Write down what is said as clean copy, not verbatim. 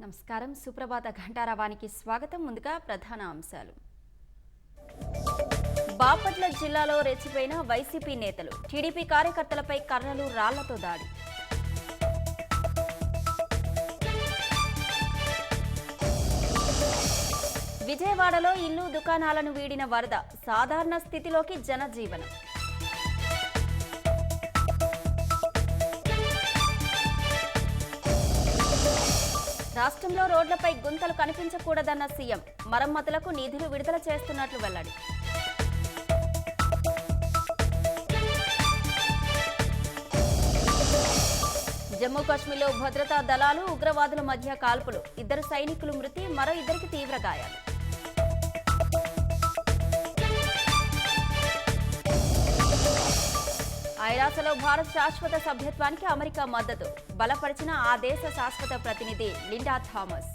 నమస్కారం. సుప్రభాత ఘంటారావానికి స్వాగతం. ముందుగా ప్రధాన అంశాలు. బాపట్ల జిల్లాలో రెచ్చిపోయిన వైసీపీ నేతలు. టీడీపీ కార్యకర్తలపై కర్రలు రాళ్లతో దాడి. విజయవాడలో ఇల్లు దుకాణాలను వీడిన వరద. సాధారణ స్థితిలోకి జనజీవనం. రాష్ట్రంలో రోడ్లపై గుంతలు కనిపించకూడదన్న సీఎం. మరమ్మతులకు నిధులు విడుదల చేస్తున్నట్లు వెల్లడి. జమ్మూ కాశ్మీర్లో భద్రతా దళాలు ఉగ్రవాదుల మధ్య కాల్పులు. 2 సైనికులు మృతి, మరో 2కి తీవ్ర గాయాలు. ఐరాసలో భారత్ శాశ్వత సభ్యత్వానికి అమెరికా మద్దతు. బలపరిచిన ఆ దేశ శాశ్వత ప్రతినిధి లిండా థామస్.